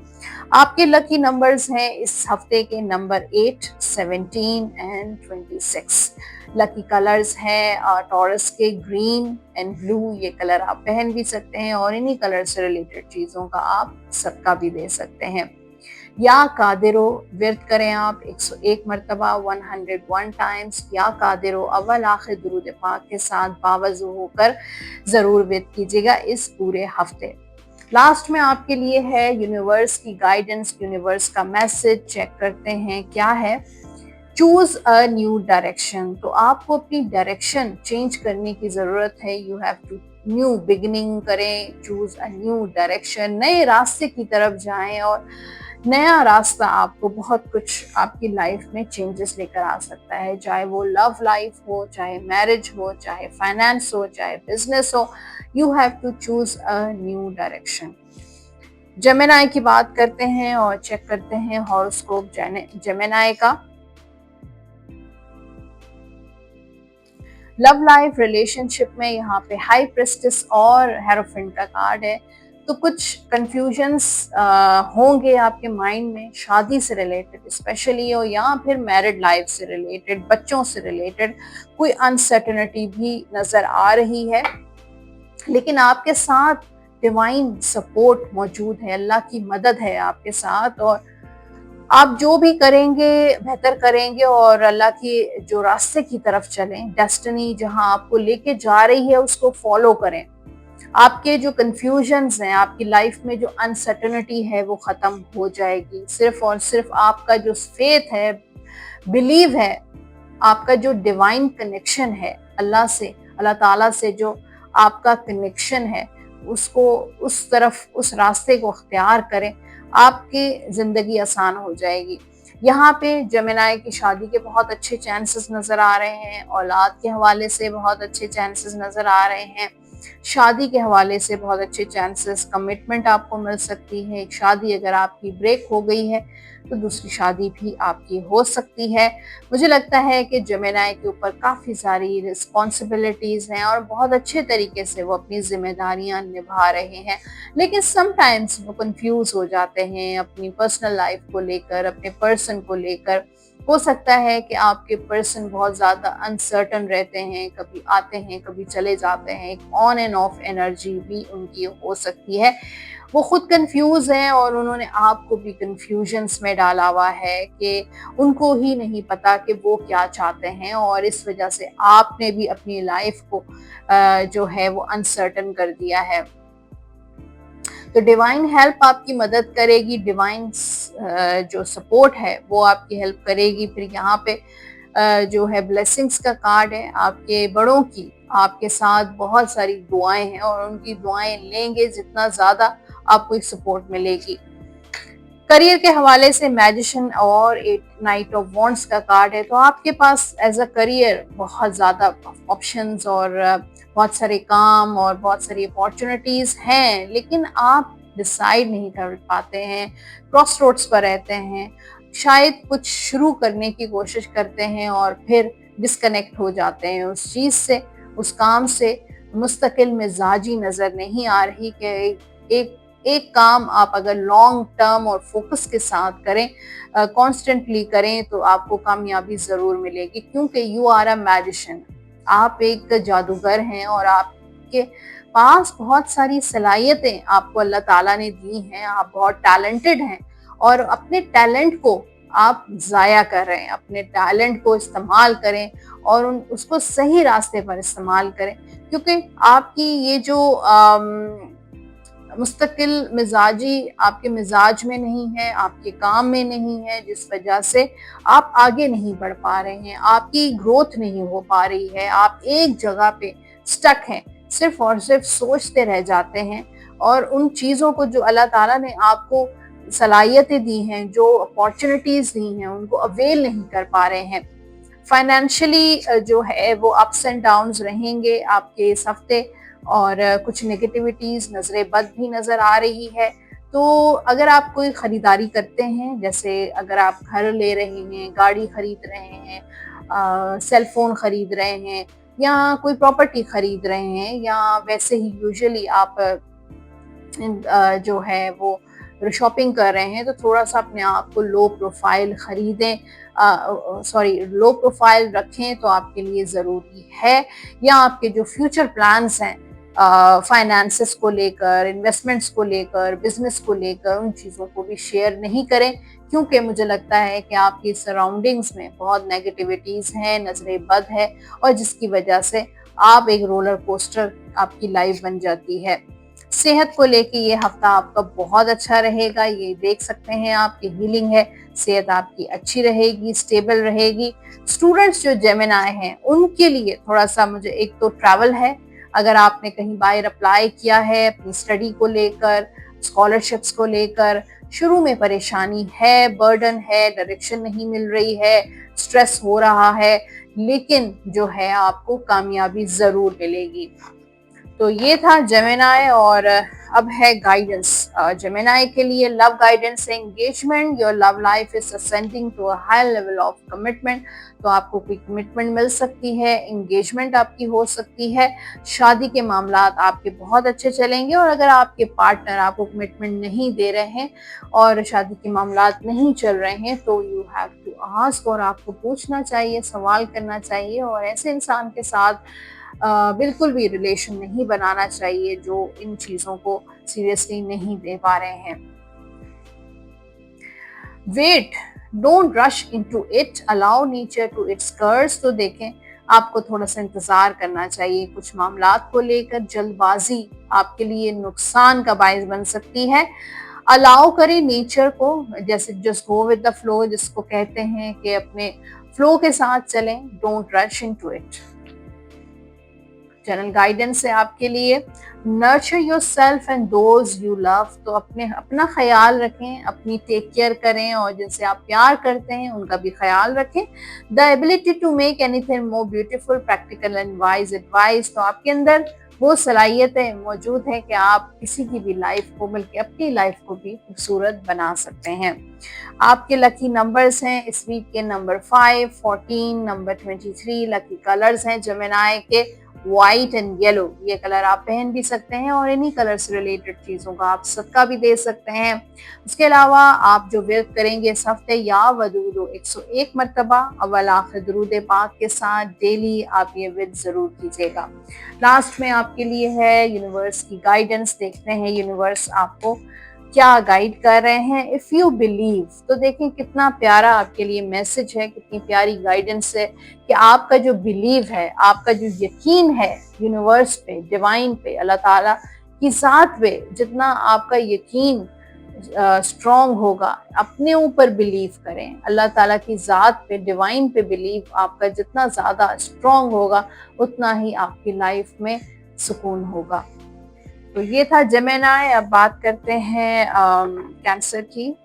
आपके लकी नंबर्स हैं इस हफ्ते के नंबर 8, 17 एंड 26। लकी कलर्स हैं टॉरस के ग्रीन एंड ब्लू, ये कलर आप पहन भी सकते हैं और इन्हीं कलर से रिलेटेड चीज़ों का आप सदका भी दे सकते हैं। या कादिरो विर्द करें आप 101 मरतबा 101 टाइम्स। या कादिरो अव्वल आखिर दुरूद पाक के साथ बावजू होकर ज़रूर विर्द कीजिएगा इस पूरे हफ्ते। लास्ट में आपके लिए है यूनिवर्स की गाइडेंस, यूनिवर्स का मैसेज चेक करते हैं क्या है। Choose a new direction. तो आपको अपनी डायरेक्शन चेंज करने की ज़रूरत है। You have to new beginning करें, चूज अ न्यू डायरेक्शन, नए रास्ते की तरफ जाएं और नया रास्ता आपको बहुत कुछ आपकी लाइफ में चेंजेस लेकर आ सकता है। चाहे वो लव लाइफ हो, चाहे मैरिज हो, चाहे फाइनेंस हो, चाहे बिजनेस हो, you have to choose a new direction. Gemini की बात करते हैं और चेक करते हैं हॉरोस्कोप जेमिनी का। लव लाइफ रिलेशनशिप में यहाँ पे हाई प्रेस्टिस और हेरोफेंट का कार्ड है। तो कुछ कंफ्यूजन्स होंगे आपके माइंड में शादी से रिलेटेड स्पेशली हो या फिर मैरिड लाइफ से रिलेटेड, बच्चों से रिलेटेड कोई अनसर्टेनिटी भी नजर आ रही है। लेकिन आपके साथ डिवाइन सपोर्ट मौजूद है, अल्लाह की मदद है आपके साथ और आप जो भी करेंगे बेहतर करेंगे और अल्लाह की जो रास्ते की तरफ चलें, डेस्टिनी जहां आपको लेके जा रही है उसको फॉलो करें। आपके जो कंफ्यूजन्स हैं, आपकी लाइफ में जो अनसर्टेनिटी है वो खत्म हो जाएगी। सिर्फ और सिर्फ आपका जो फेथ है, बिलीव है, आपका जो डिवाइन कनेक्शन है अल्लाह से, अल्लाह ताला से जो आपका कनेक्शन है उसको उस तरफ, उस रास्ते को अख्तियार करें, आपकी जिंदगी आसान हो जाएगी। यहाँ पे जेमिनी की शादी के बहुत अच्छे चांसेस नजर आ रहे हैं, औलाद के हवाले से बहुत अच्छे चांसेस नजर आ रहे हैं। शादी के हवाले से बहुत अच्छे चांसेस, कमिटमेंट आपको मिल सकती है। एक शादी अगर आपकी ब्रेक हो गई है तो दूसरी शादी भी आपकी हो सकती है। मुझे लगता है कि जेमिनी के ऊपर काफ़ी सारी रिस्पॉन्सिबिलिटीज़ हैं और बहुत अच्छे तरीके से वो अपनी ज़िम्मेदारियाँ निभा रहे हैं। लेकिन समटाइम्स वो कंफ्यूज हो जाते हैं अपनी पर्सनल लाइफ को लेकर, अपने पर्सन को लेकर। हो सकता है कि आपके पर्सन बहुत ज़्यादा अनसर्टन रहते हैं, कभी आते हैं, कभी चले जाते हैं। एक ऑन एंड ऑफ एनर्जी भी उनकी हो सकती है। वो खुद कंफ्यूज हैं और उन्होंने आपको भी कंफ्यूजन्स में डाला हुआ है कि उनको ही नहीं पता कि वो क्या चाहते हैं, और इस वजह से आपने भी अपनी लाइफ को जो है वो अनसर्टन कर दिया है। तो डिवाइन हेल्प आपकी मदद करेगी, डिवाइन जो सपोर्ट है वो आपकी हेल्प करेगी। फिर यहाँ पे जो है ब्लेसिंग्स का कार्ड है, आपके बड़ों की आपके साथ बहुत सारी दुआएं हैं और उनकी दुआएं लेंगे जितना ज्यादा आपको एक सपोर्ट मिलेगी। करियर के हवाले से मैजिशियन और एक नाइट ऑफ वॉन्ड्स का कार्ड है। तो आपके पास एज अ करियर बहुत ज़्यादा ऑप्शंस और बहुत सारे काम और बहुत सारी अपॉर्चुनिटीज़ हैं, लेकिन आप डिसाइड नहीं कर पाते हैं, क्रॉस रोड्स पर रहते हैं। शायद कुछ शुरू करने की कोशिश करते हैं और फिर डिस्कनेक्ट हो जाते हैं उस चीज़ से, उस काम से। मुस्तकिल मिजाजी नज़र नहीं आ रही कि एक एक काम आप अगर लॉन्ग टर्म और फोकस के साथ करें, कॉन्स्टेंटली करें, तो आपको कामयाबी ज़रूर मिलेगी, क्योंकि यू आर अ मैजिशियन। आप एक जादूगर हैं और आपके पास बहुत सारी सलाहियतें आपको अल्लाह ताला ने दी हैं। आप बहुत टैलेंटेड हैं और अपने टैलेंट को आप ज़ाया कर रहे हैं। अपने टैलेंट को इस्तेमाल करें और उसको सही रास्ते पर इस्तेमाल करें, क्योंकि आपकी ये जो मुस्तकिल मिजाजी आपके मिजाज में नहीं है, आपके काम में नहीं है, जिस वजह से आप आगे नहीं बढ़ पा रहे हैं, आपकी ग्रोथ नहीं हो पा रही है, आप एक जगह पे स्टक हैं, सिर्फ और सिर्फ सोचते रह जाते हैं और उन चीज़ों को जो अल्लाह ताला ने आपको सलाहियतें दी हैं, जो अपॉर्चुनिटीज़ दी हैं, उनको अवेल नहीं कर पा रहे हैं। फाइनेंशियली जो है वो अप्स एंड डाउन्स रहेंगे आपके इस हफ्ते, और कुछ नेगेटिविटीज नजर बद भी नजर आ रही है। तो अगर आप कोई खरीदारी करते हैं, जैसे अगर आप घर ले रहे हैं, गाड़ी खरीद रहे हैं, सेल फोन खरीद रहे हैं, या कोई प्रॉपर्टी खरीद रहे हैं, या वैसे ही यूजुअली आप जो है वो शॉपिंग कर रहे हैं, तो थोड़ा सा अपने आप को लो प्रोफाइल खरीदें, लो प्रोफाइल रखें तो आपके लिए ज़रूरी है। या आपके जो फ्यूचर प्लान्स हैं फाइनेंसेस को लेकर, इन्वेस्टमेंट्स को लेकर, बिजनेस को लेकर, उन चीज़ों को भी शेयर नहीं करें, क्योंकि मुझे लगता है कि आपकी सराउंडिंग्स में बहुत नेगेटिविटीज़ हैं, नजर बद है, और जिसकी वजह से आप एक रोलर कोस्टर आपकी लाइफ बन जाती है। सेहत को लेके ये हफ्ता आपका बहुत अच्छा रहेगा, ये देख सकते हैं आपकी हीलिंग है, सेहत आपकी अच्छी रहेगी, स्टेबल रहेगी। स्टूडेंट्स जो जेमिनी हैं उनके लिए थोड़ा सा मुझे एक तो ट्रैवल है, अगर आपने कहीं बाहर अप्लाई किया है अपनी स्टडी को लेकर, स्कॉलरशिप्स को लेकर, शुरू में परेशानी है, बर्डन है, डायरेक्शन नहीं मिल रही है, स्ट्रेस हो रहा है, लेकिन जो है आपको कामयाबी जरूर मिलेगी। तो ये था जेमिनी, और अब है गाइडेंस जेमिनी के लिए। लव गाइडेंस है engagement, your love life is ascending to a high level of commitment. तो आपको कोई कमिटमेंट मिल सकती है, एंगेजमेंट आपकी हो सकती है। शादी के मामला आपके बहुत अच्छे चलेंगे, और अगर आपके पार्टनर आपको कमिटमेंट नहीं दे रहे हैं और शादी के मामला नहीं चल रहे हैं, तो यू हैव टू आस्क, और आपको पूछना चाहिए, सवाल करना चाहिए, और ऐसे इंसान के साथ बिल्कुल भी रिलेशन नहीं बनाना चाहिए जो इन चीज़ों को सीरियसली नहीं दे पा रहे हैं। Wait, don't rush into it, allow nature to its course. तो देखें, आपको थोड़ा सा इंतजार करना चाहिए कुछ मामलात को लेकर। जल्दबाजी आपके लिए नुकसान का बायस बन सकती है। अलाउ करें नेचर को, जैसे just go with the flow जिसको कहते हैं, कि अपने फ्लो के साथ चलें, don't rush into it. General guidance है आपके लिए, nurture your self and those you love. तो अपना ख्याल रखें, अपनी टेक केयर करें, और जिनसे आप प्यार करते हैं उनका भी ख्याल रखें। The ability to make anything more beautiful, practical and wise advice. तो आपके अंदर वो सलाहियतें मौजूद हैं कि आप किसी की भी लाइफ को, बल्कि अपनी लाइफ को भी खूबसूरत बना सकते हैं। आपके लकी नंबर्स हैं इस वीक के नंबर 5, 14, नंबर 23। लकी कलर्स हैं जेमिनी के व्हाइट एंड येलो। ये कलर आप पहन भी सकते हैं और इन्हीं कलर से रिलेटेड चीज़ों का आप सदका भी दे सकते हैं। उसके अलावा आप जो विर्द करेंगे इस हफ्ते, या वदूदो 101 मरतबा अव्वल आखिर दुरूद पाक के साथ डेली आप ये विर्द ज़रूर कीजिएगा। लास्ट में आपके लिए है यूनिवर्स की गाइडेंस। देखते हैं यूनिवर्स आपको क्या गाइड कर रहे हैं। इफ यू बिलीव, तो देखें कितना प्यारा आपके लिए मैसेज है, कितनी प्यारी गाइडेंस है कि आपका जो बिलीव है, आपका जो यकीन है यूनिवर्स पे, डिवाइन पे, अल्लाह ताला की ज़ात पे, जितना आपका यकीन स्ट्रॉन्ग होगा, अपने ऊपर बिलीव करें, अल्लाह ताला की ज़ात पे, डिवाइन पे बिलीव आपका जितना ज़्यादा स्ट्रॉन्ग होगा, उतना ही आपकी लाइफ में सुकून होगा। तो ये था जेमिनी। अब बात करते हैं कैंसर की।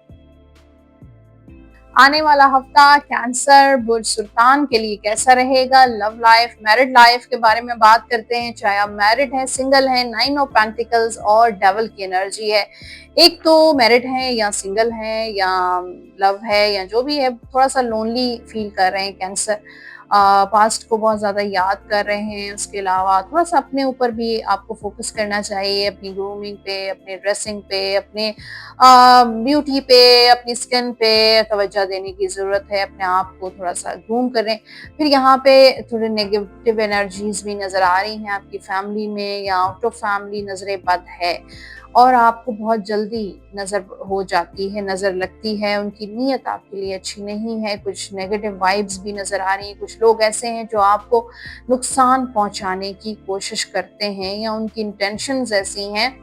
आने वाला हफ्ता कैंसर बुर्ज सुल्तान के लिए कैसा रहेगा? लव लाइफ, मैरिड लाइफ के बारे में बात करते हैं। चाहे आप मैरिड हैं, सिंगल हैं, 9 ऑफ पेंटिकल्स और डेविल की एनर्जी है। एक तो मैरिड हैं या सिंगल हैं या लव है या जो भी है, थोड़ा सा लोनली फील कर रहे हैं कैंसर, पास्ट को बहुत ज़्यादा याद कर रहे हैं। उसके अलावा थोड़ा सा अपने ऊपर भी आपको फोकस करना चाहिए, अपनी ग्रूमिंग पे, अपने ड्रेसिंग पे, अपने ब्यूटी पे, अपनी स्किन पे तवज्जो देने की ज़रूरत है। अपने आप को थोड़ा सा ग्रूम करें। फिर यहाँ पे थोड़े नेगेटिव एनर्जीज भी नज़र आ रही हैं आपकी फैमिली में या आउट ऑफ फैमिली नज़र बद है, और आपको बहुत जल्दी नज़र हो जाती है, नज़र लगती है। उनकी नीयत आपके लिए अच्छी नहीं है। कुछ नेगेटिव वाइब्स भी नज़र आ रही हैं। कुछ लोग ऐसे हैं जो आपको नुकसान पहुंचाने की कोशिश करते हैं, या उनकी इंटेंशंस ऐसी हैं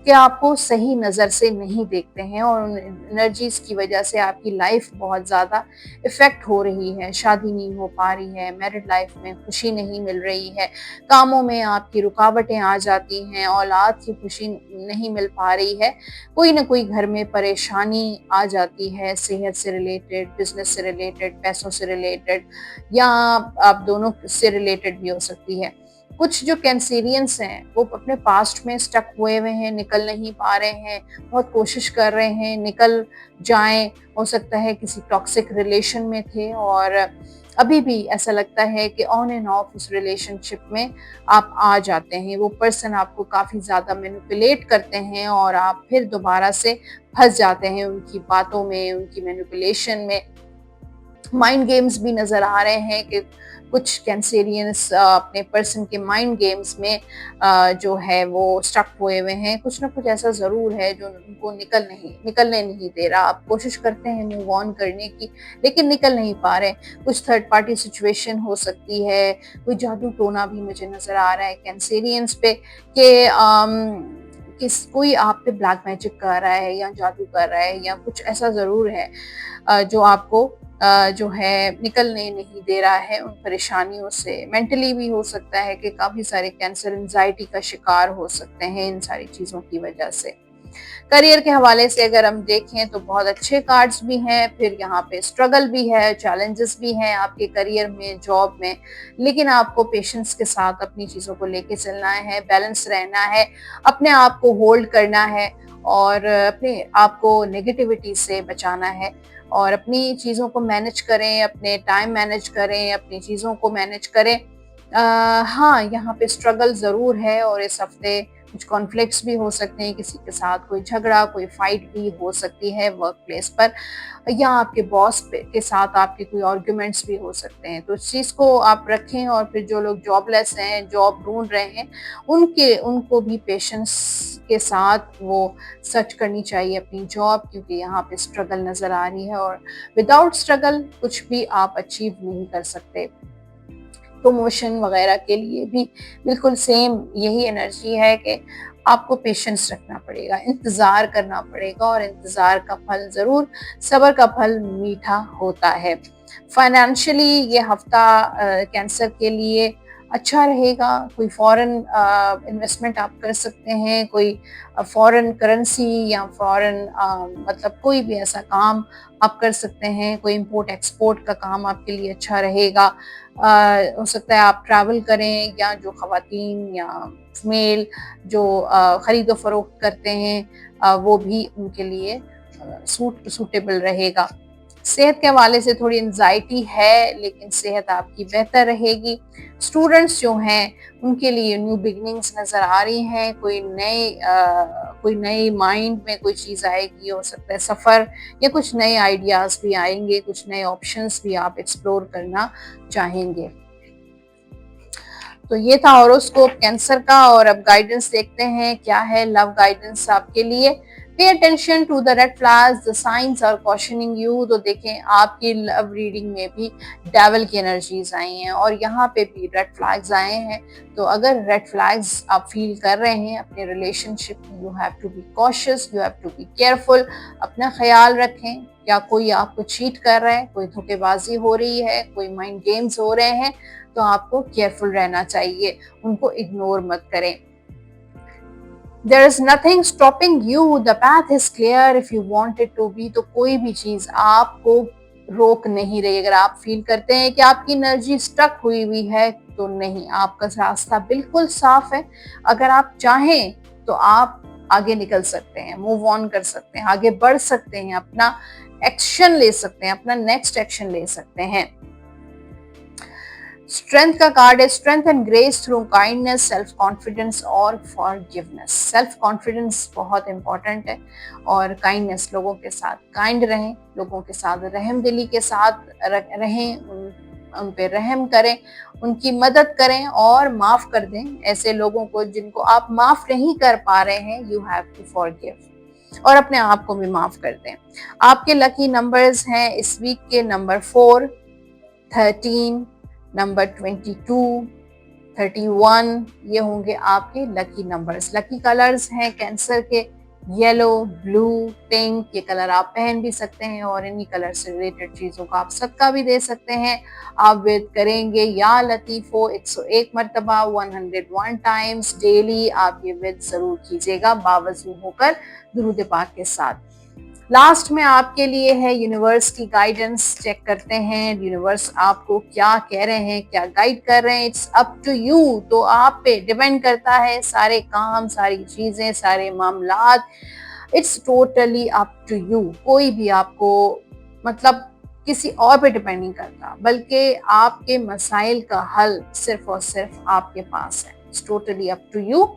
कि आपको सही नज़र से नहीं देखते हैं, और उन एनर्जीज की वजह से आपकी लाइफ बहुत ज़्यादा इफ़ेक्ट हो रही है। शादी नहीं हो पा रही है, मैरिड लाइफ में खुशी नहीं मिल रही है, कामों में आपकी रुकावटें आ जाती हैं, औलाद की खुशी नहीं मिल पा रही है, कोई ना कोई घर में परेशानी आ जाती है, सेहत से रिलेटेड, बिजनेस से रिलेटेड, पैसों से रिलेटेड, या आप दोनों से रिलेटेड भी हो सकती है। कुछ जो कैंसेरियंस हैं वो अपने पास्ट में स्टक हुए हुए हैं, निकल नहीं पा रहे हैं, बहुत कोशिश कर रहे हैं निकल जाएं। हो सकता है किसी टॉक्सिक रिलेशन में थे और अभी भी ऐसा लगता है कि ऑन एंड ऑफ उस रिलेशनशिप में आप आ जाते हैं। वो पर्सन आपको काफ़ी ज़्यादा मैनिपुलेट करते हैं और आप फिर दोबारा से फंस जाते हैं उनकी बातों में, उनकी मैनिपुलेशन में। माइंड गेम्स भी नज़र आ रहे हैं कि कुछ कैंसेरियंस अपने पर्सन के माइंड गेम्स में जो है वो स्टक हुए हुए हैं। कुछ ना कुछ ऐसा ज़रूर है जो उनको निकलने नहीं दे रहा। आप कोशिश करते हैं मूव ऑन करने की, लेकिन निकल नहीं पा रहे। कुछ थर्ड पार्टी सिचुएशन हो सकती है, कोई जादू टोना भी मुझे नज़र आ रहा है कैंसेरियंस पे कि कोई आप पे ब्लैक मैजिक कर रहा है या जादू कर रहा है, या कुछ ऐसा ज़रूर है जो आपको जो है निकलने नहीं दे रहा है उन परेशानियों से। मेंटली भी हो सकता है कि काफ़ी सारे कैंसर एंजाइटी का शिकार हो सकते हैं इन सारी चीज़ों की वजह से। करियर के हवाले से अगर हम देखें तो बहुत अच्छे कार्ड्स भी हैं, फिर यहाँ पे स्ट्रगल भी है, चैलेंजेस भी हैं आपके करियर में, जॉब में, लेकिन आपको पेशेंस के साथ अपनी चीज़ों को लेके चलना है, बैलेंस रहना है, अपने आप को होल्ड करना है और अपने आप को नेगेटिविटी से बचाना है, और अपनी चीज़ों को मैनेज करें, अपने टाइम मैनेज करें, अपनी चीज़ों को मैनेज करें। हाँ, यहाँ पे स्ट्रगल ज़रूर है और इस हफ्ते कुछ कॉन्फ्लिक्ट्स भी हो सकते हैं, किसी के साथ कोई झगड़ा, कोई फाइट भी हो सकती है वर्क प्लेस पर, या आपके बॉस के साथ आपके कोई आर्ग्यूमेंट्स भी हो सकते हैं। तो इस चीज़ को आप रखें, और फिर जो लोग जॉबलेस हैं, जॉब ढूंढ रहे हैं, उनको भी पेशेंस के साथ वो सर्च करनी चाहिए अपनी जॉब, क्योंकि यहाँ पे स्ट्रगल नज़र आ रही है और विदाउट स्ट्रगल कुछ भी आप अचीव नहीं कर सकते। प्रमोशन वगैरह के लिए भी बिल्कुल सेम यही एनर्जी है कि आपको पेशेंस रखना पड़ेगा, इंतज़ार करना पड़ेगा, और इंतज़ार का फल ज़रूर, सब्र का फल मीठा होता है। फाइनेंशियली ये हफ्ता कैंसर के लिए अच्छा रहेगा। कोई फॉरेन इन्वेस्टमेंट आप कर सकते हैं, कोई फॉरेन करेंसी या फॉरेन मतलब कोई भी ऐसा काम आप कर सकते हैं। कोई इंपोर्ट एक्सपोर्ट का काम आपके लिए अच्छा रहेगा। हो सकता है आप ट्रैवल करें, या जो ख़वातीन या मेल जो ख़रीदो फ़रोख्त करते हैं वो भी उनके लिए सूटेबल रहेगा। सेहत के हवाले से थोड़ी एंजाइटी है, लेकिन सेहत आपकी बेहतर रहेगी। स्टूडेंट्स जो हैं उनके लिए न्यू बिगनिंग्स नज़र आ रही हैं। कोई नई माइंड में कोई चीज़ आएगी, हो सकता है सफ़र, या कुछ नए आइडियाज़ भी आएंगे, कुछ नए ऑप्शंस भी आप एक्सप्लोर करना चाहेंगे। तो ये था हॉरोस्कोप कैंसर का। और अब गाइडेंस देखते हैं क्या है लव गाइडेंस आपके लिए। Pay attention to the red flags, the signs are cautioning you. तो देखें आपकी लव रीडिंग में भी डेविल की एनर्जीज आई हैं और यहाँ पे भी रेड फ्लैग्स आए हैं। तो अगर रेड फ्लैग्स आप फील कर रहे हैं अपने रिलेशनशिप में, you have to be cautious, you have to be careful. अपना ख्याल रखें। क्या कोई आपको चीट कर रहा है, कोई धोखेबाजी हो रही है, कोई माइंड गेम्स हो रहे हैं, तो आपको केयरफुल रहना चाहिए, उनको इग्नोर मत करें। There is nothing stopping you, the path is clear if you want it to be। तो कोई भी चीज आपको रोक नहीं रही। अगर आप फील करते हैं कि आपकी एनर्जी स्टक हुई है, तो नहीं, आपका रास्ता बिल्कुल साफ है। अगर आप चाहें तो आप आगे निकल सकते हैं, मूव ऑन कर सकते हैं, आगे बढ़ सकते हैं, अपना एक्शन ले सकते हैं, अपना नेक्स्ट एक्शन ले सकते हैं। स्ट्रेंथ का कार्ड है, strength and grace through kindness, self confidence और फॉरगिवनेस। सेल्फ कॉन्फिडेंस बहुत इंपॉर्टेंट है, और काइंडनेस, लोगों के साथ काइंड रहें, लोगों के साथ रहम दिली के साथ रहें, उन पे रहम करें, उनकी मदद करें और माफ कर दें ऐसे लोगों को जिनको आप माफ नहीं कर पा रहे हैं। यू हैव टू फॉरगिव, और अपने आप को भी माफ कर दें। आपके लकी नंबर्स हैं इस वीक के नंबर 4, 13, नंबर 22, 31, ये होंगे आपके लकी नंबर्स। लकी कलर्स हैं कैंसर के येलो, ब्लू, पिंक। ये कलर आप पहन भी सकते हैं और इन्हीं कलर से रिलेटेड चीज़ों का आप सदका भी दे सकते हैं। आप विद करेंगे या लतीफ़ो 101 मरतबा, 101 टाइम्स डेली आप ये विद ज़रूर कीजिएगा, बावजू होकर दुरूद पाक के साथ। लास्ट में आपके लिए है यूनिवर्स की गाइडेंस। चेक करते हैं यूनिवर्स आपको क्या कह रहे हैं, क्या गाइड कर रहे हैं। इट्स अप टू यू, तो आप पे डिपेंड करता है सारे काम, सारी चीजें, सारे मामलात। It's totally up to you. कोई भी आपको मतलब किसी और पे डिपेंड नहीं करता, बल्कि आपके मसाइल का हल सिर्फ और सिर्फ आपके पास है। It's totally up to you.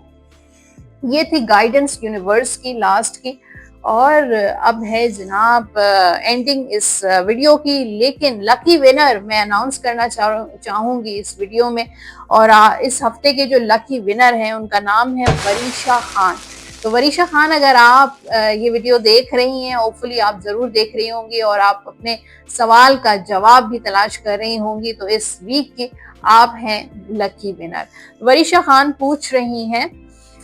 ये थी गाइडेंस यूनिवर्स की लास्ट की। और अब है जनाब एंडिंग इस वीडियो की, लेकिन लकी विनर मैं अनाउंस करना चाहूंगी इस वीडियो में। और इस हफ्ते के जो लकी विनर हैं उनका नाम है वरीशा खान। तो वरीशा खान, अगर आप ये वीडियो देख रही हैं, होपफुली आप जरूर देख रही होंगी और आप अपने सवाल का जवाब भी तलाश कर रही होंगी, तो इस वीक की आप हैं लकी विनर। वरीशा खान पूछ रही हैं,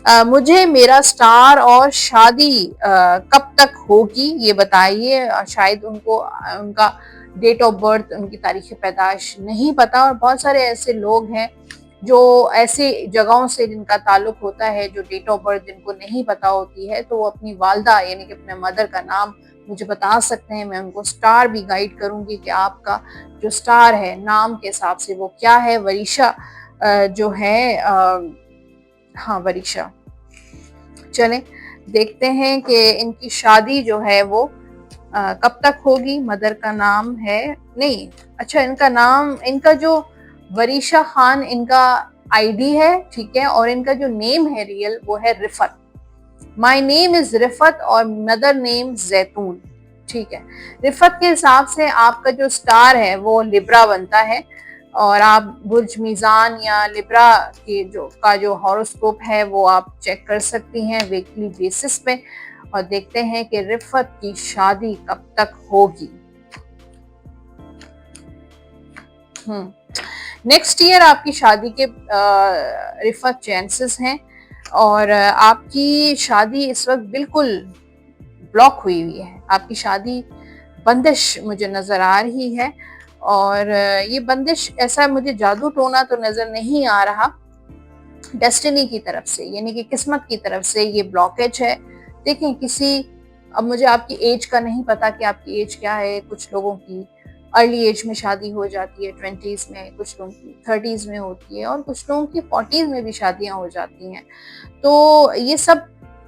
मुझे मेरा स्टार और शादी कब तक होगी ये बताइए। शायद उनको उनका डेट ऑफ बर्थ, उनकी तारीख पैदाइश नहीं पता। और बहुत सारे ऐसे लोग हैं जो ऐसे जगहों से जिनका ताल्लुक होता है, जो डेट ऑफ बर्थ जिनको नहीं पता होती है, तो वो अपनी वालदा यानी कि अपने मदर का नाम मुझे बता सकते हैं। मैं उनको स्टार भी गाइड करूंगी कि आपका जो स्टार है नाम के हिसाब से वो क्या है। वरीशा जो है हाँ वरीशा, चलें देखते हैं कि इनकी शादी जो है वो कब तक होगी। मदर का नाम है, नहीं अच्छा, इनका नाम, इनका जो वरीशा खान इनका आईडी है, ठीक है, और इनका जो नेम है रियल वो है Rifat. My name is Rifat और मदर नेम जैतून, ठीक है। रिफत के हिसाब से आपका जो स्टार है वो लिब्रा बनता है, और आप बुर्ज मीज़ान या लिब्रा के जो हॉरोस्कोप है वो आप चेक कर सकती हैं वीकली बेसिस पे, और देखते हैं कि रिफत की शादी कब तक होगी। नेक्स्ट ईयर आपकी शादी के रिफत चांसेस हैं, और आपकी शादी इस वक्त बिल्कुल ब्लॉक हुई है। आपकी शादी बंदिश मुझे नजर आ रही है, और ये बंदिश, ऐसा मुझे जादू टोना तो नजर नहीं आ रहा, डेस्टिनी की तरफ से यानी कि किस्मत की तरफ से ये ब्लॉकेज है। देखें किसी, अब मुझे आपकी एज का नहीं पता कि आपकी एज क्या है। कुछ लोगों की अर्ली एज में शादी हो जाती है, 20s में, कुछ लोगों की 30s में होती है और कुछ लोगों की 40s में भी शादियां हो जाती हैं। तो ये सब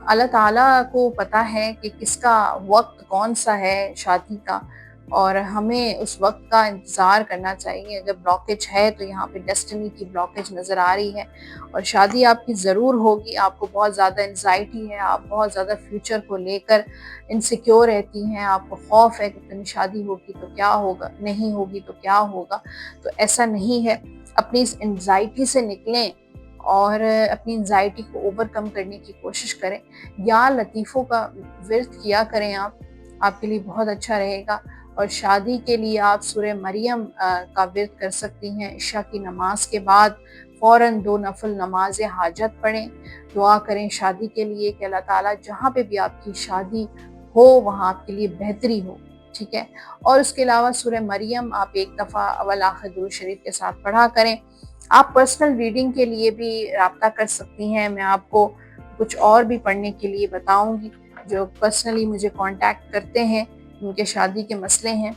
अल्लाह ताला को पता है कि किसका वक्त कौन सा है शादी का, और हमें उस वक्त का इंतज़ार करना चाहिए। अगर ब्लॉकेज है तो यहाँ पे डेस्टिनी की ब्लॉकेज नज़र आ रही है और शादी आपकी ज़रूर होगी। आपको बहुत ज़्यादा एंजाइटी है, आप बहुत ज़्यादा फ्यूचर को लेकर इनसिक्योर रहती हैं, आपको खौफ है कि कहीं शादी होगी तो क्या होगा, नहीं होगी तो क्या होगा। तो ऐसा नहीं है, अपनी इस एंजाइटी से निकलें और अपनी एंजाइटी को ओवरकम करने की कोशिश करें। या लतीफ़ों का विर्द किया करें आप, आपके लिए बहुत अच्छा रहेगा। और शादी के लिए आप सूरह मरियम का विर्द कर सकती हैं। इशा की नमाज के बाद फ़ौरन 2 नफल नमाज हाजत पढ़ें, दुआ करें शादी के लिए कि अल्लाह ताला जहाँ पे भी आपकी शादी हो वहाँ आपके लिए बेहतरी हो, ठीक है। और उसके अलावा सूरह मरियम आप एक दफ़ा अव्वल आखिर दुरूद शरीफ के साथ पढ़ा करें। आप पर्सनल रीडिंग के लिए भी राब्ता कर सकती हैं, मैं आपको कुछ और भी पढ़ने के लिए बताऊंगी। जो पर्सनली मुझे कांटेक्ट करते हैं, उनके शादी के मसले हैं।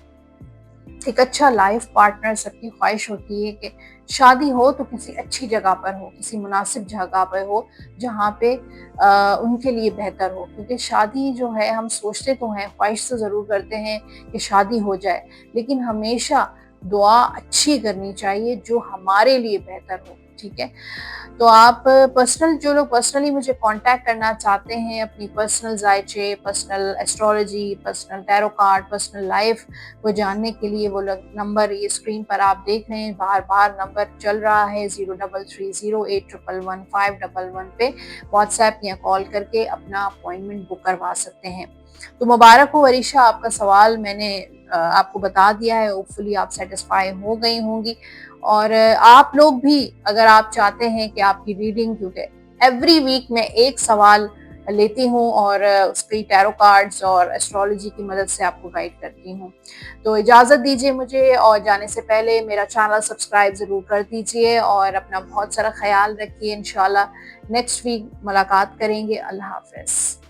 एक अच्छा लाइफ पार्टनर सबकी ख्वाहिश होती है कि शादी हो तो किसी अच्छी जगह पर हो, किसी मुनासिब जगह पर हो, जहाँ पे उनके लिए बेहतर हो। क्योंकि शादी जो है, हम सोचते तो हैं, ख्वाहिश तो ज़रूर करते हैं कि शादी हो जाए, लेकिन हमेशा दुआ अच्छी करनी चाहिए जो हमारे लिए बेहतर हो, ठीक है। तो आप पर्सनल, जो लोग पर्सनली मुझे कांटेक्ट करना चाहते हैं, अपनी पर्सनल जायचे, personal astrology, personal tarot card, personal life को जानने के लिए, वो लोग नंबर ये स्क्रीन पर आप देख रहे हैं, बार बार नंबर चल रहा है 033081111511 पे व्हाट्सएप या कॉल करके अपना अपॉइंटमेंट बुक करवा सकते हैं। तो मुबारक हो वरीशा, आपका सवाल मैंने आपको बता दिया है। होपफुली आप सेटिस्फाई हो गई होंगी। और आप लोग भी अगर आप चाहते हैं कि आपकी रीडिंग, क्योंकि एवरी वीक मैं एक सवाल लेती हूँ और उसकी टैरो कार्ड्स और एस्ट्रोलॉजी की मदद से आपको गाइड करती हूँ। तो इजाज़त दीजिए मुझे, और जाने से पहले मेरा चैनल सब्सक्राइब ज़रूर कर दीजिए और अपना बहुत सारा ख्याल रखिए। इंशाल्लाह नेक्स्ट वीक मुलाकात करेंगे। अल्लाह हाफ़िज़।